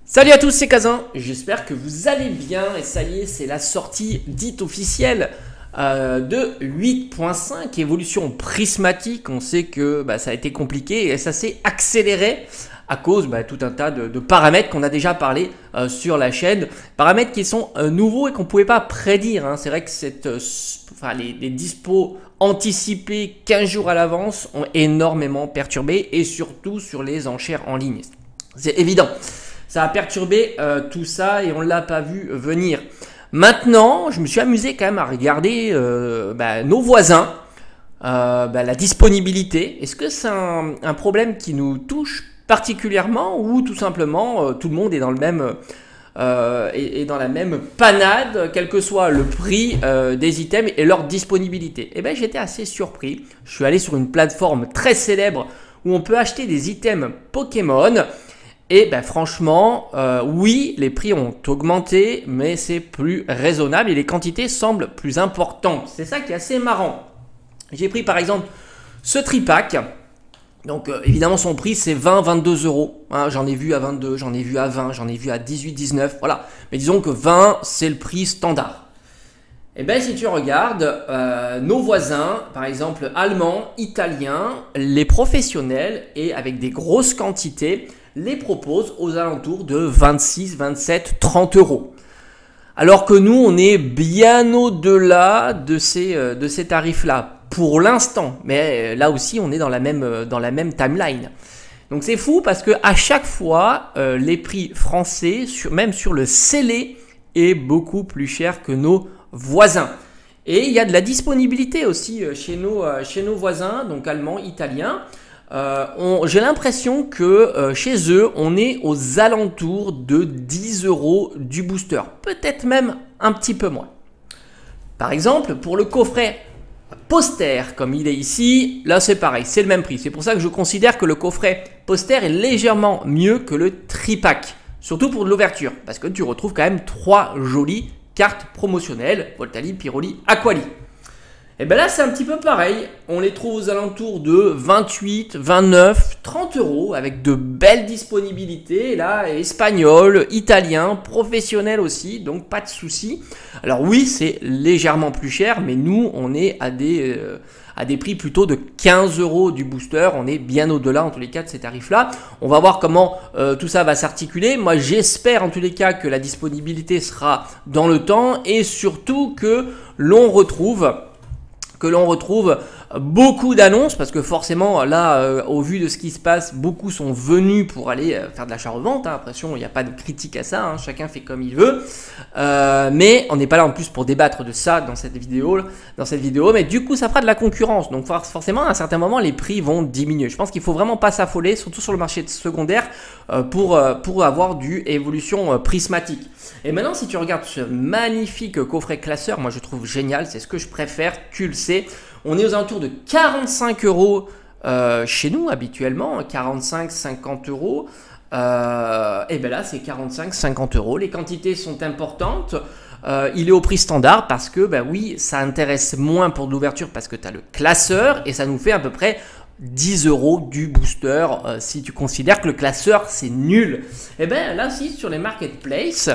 Salut à tous, c'est Kazan, j'espère que vous allez bien et ça y est, c'est la sortie dite officielle de 8.5, évolution prismatique. On sait que ça a été compliqué et ça s'est accéléré à cause tout un tas de paramètres qu'on a déjà parlé sur la chaîne, paramètres qui sont nouveaux et qu'on ne pouvait pas prédire, hein. C'est vrai que les dispos anticipés 15 jours à l'avance ont énormément perturbé et surtout sur les enchères en ligne. C'est évident. Ça a perturbé tout ça et on ne l'a pas vu venir. Maintenant, je me suis amusé quand même à regarder nos voisins, la disponibilité. Est-ce que c'est un problème qui nous touche particulièrement ou tout simplement tout le monde est dans le même dans la même panade, quel que soit le prix des items et leur disponibilité? Et j'étais assez surpris. Je suis allé sur une plateforme très célèbre où on peut acheter des items Pokémon. Et franchement, oui, les prix ont augmenté, mais c'est plus raisonnable et les quantités semblent plus importantes. C'est ça qui est assez marrant. J'ai pris par exemple ce tripack. Donc évidemment son prix c'est 20-22 euros. Hein, j'en ai vu à 22, j'en ai vu à 20, j'en ai vu à 18-19. Voilà. Mais disons que 20 c'est le prix standard. Et si tu regardes nos voisins, par exemple allemands, italiens, les professionnels et avec des grosses quantités, les proposent aux alentours de 26, 27, 30 euros. Alors que nous, on est bien au-delà de ces tarifs-là pour l'instant. Mais là aussi, on est dans la même timeline. Donc c'est fou parce que à chaque fois, les prix français, même sur le scellé, est beaucoup plus cher que nos voisins. Et il y a de la disponibilité aussi chez nos voisins, donc allemands, italiens. J'ai l'impression que chez eux, on est aux alentours de 10 euros du booster. Peut-être même un petit peu moins. Par exemple, pour le coffret poster, comme il est ici, là c'est pareil, c'est le même prix. C'est pour ça que je considère que le coffret poster est légèrement mieux que le tripack. Surtout pour de l'ouverture, parce que tu retrouves quand même 3 jolies cartes promotionnelles, Voltali, Pyroli, Aquali. Et là c'est un petit peu pareil, on les trouve aux alentours de 28, 29, 30 euros avec de belles disponibilités, là espagnol, italien, professionnel aussi, donc pas de souci. Alors oui c'est légèrement plus cher, mais nous on est à des prix plutôt de 15 euros du booster, on est bien au-delà en tous les cas de ces tarifs là. On va voir comment tout ça va s'articuler. Moi j'espère en tous les cas que la disponibilité sera dans le temps et surtout que l'on retrouve beaucoup d'annonces parce que forcément là au vu de ce qui se passe, beaucoup sont venus pour aller faire de l'achat-revente, hein. Attention, il n'y a pas de critique à ça, hein. Chacun fait comme il veut, mais on n'est pas là en plus pour débattre de ça dans cette vidéo, mais du coup ça fera de la concurrence, donc forcément à un certain moment les prix vont diminuer. Je pense qu'il faut vraiment pas s'affoler, surtout sur le marché secondaire, pour avoir du évolution prismatique. Et maintenant si tu regardes ce magnifique coffret classeur, moi je trouve génial, c'est ce que je préfère, tu le sais. On est aux alentours de 45 euros chez nous habituellement, 45-50 euros. Et là c'est 45-50 euros. Les quantités sont importantes. Il est au prix standard parce que oui, ça intéresse moins pour de l'ouverture parce que tu as le classeur et ça nous fait à peu près 10 euros du booster si tu considères que le classeur c'est nul. Et là si sur les marketplaces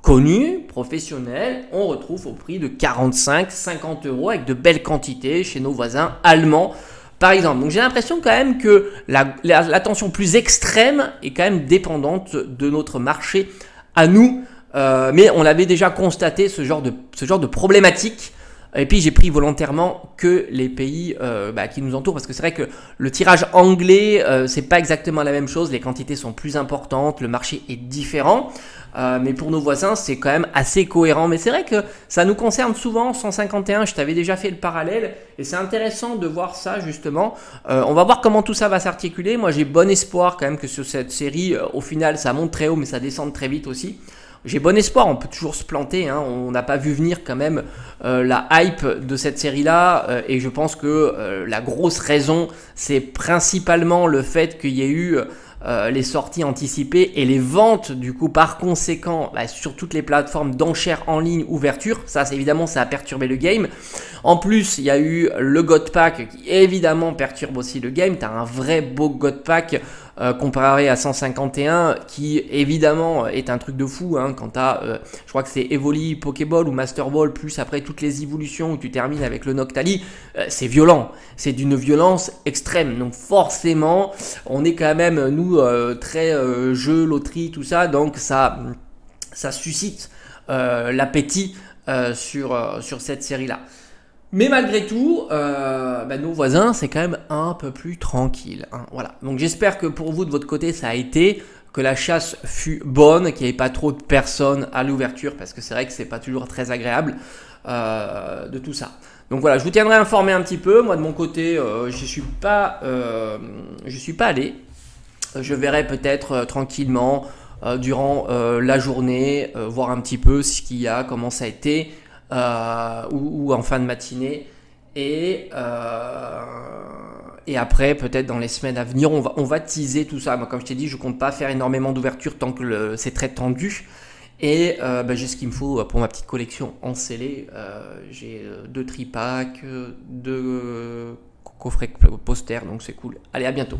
connus, professionnels, on retrouve au prix de 45-50 euros avec de belles quantités chez nos voisins allemands par exemple. Donc j'ai l'impression quand même que la tension plus extrême est quand même dépendante de notre marché à nous, mais on l'avait déjà constaté ce genre de problématique. Et puis j'ai pris volontairement que les pays qui nous entourent parce que c'est vrai que le tirage anglais c'est pas exactement la même chose, les quantités sont plus importantes, le marché est différent, mais pour nos voisins c'est quand même assez cohérent. Mais c'est vrai que ça nous concerne souvent. 151, je t'avais déjà fait le parallèle et c'est intéressant de voir ça justement. On va voir comment tout ça va s'articuler. Moi j'ai bon espoir quand même que sur cette série au final ça monte très haut mais ça descend très vite aussi. J'ai bon espoir, on peut toujours se planter, hein. On n'a pas vu venir quand même la hype de cette série-là et je pense que la grosse raison, c'est principalement le fait qu'il y ait eu les sorties anticipées et les ventes du coup par conséquent sur toutes les plateformes d'enchères en ligne ouverture. Ça évidemment ça a perturbé le game. En plus il y a eu le God Pack qui évidemment perturbe aussi le game. Tu as un vrai beau God Pack comparé à 151 qui évidemment est un truc de fou hein, quand tu as, je crois que c'est Evoli, Pokéball ou Master Ball, plus après toutes les évolutions où tu termines avec le Noctali, c'est violent, c'est d'une violence extrême, donc forcément on est quand même nous très jeu, loterie, tout ça, donc ça suscite l'appétit sur cette série là. Mais malgré tout, nos voisins, c'est quand même un peu plus tranquille. Hein, voilà. Donc j'espère que pour vous, de votre côté, ça a été, que la chasse fut bonne, qu'il n'y avait pas trop de personnes à l'ouverture, parce que c'est vrai que c'est pas toujours très agréable de tout ça. Donc voilà, je vous tiendrai informé un petit peu. Moi de mon côté, je suis pas allé. Je verrai peut-être tranquillement durant la journée, voir un petit peu ce qu'il y a, comment ça a été. Ou en fin de matinée et après peut-être dans les semaines à venir on va teaser tout ça. Moi, comme je t'ai dit, je compte pas faire énormément d'ouverture tant que c'est très tendu et j'ai ce qu'il me faut pour ma petite collection en scellé. J'ai 2 tripacks, 2 coffrets posters, donc c'est cool. Allez, à bientôt.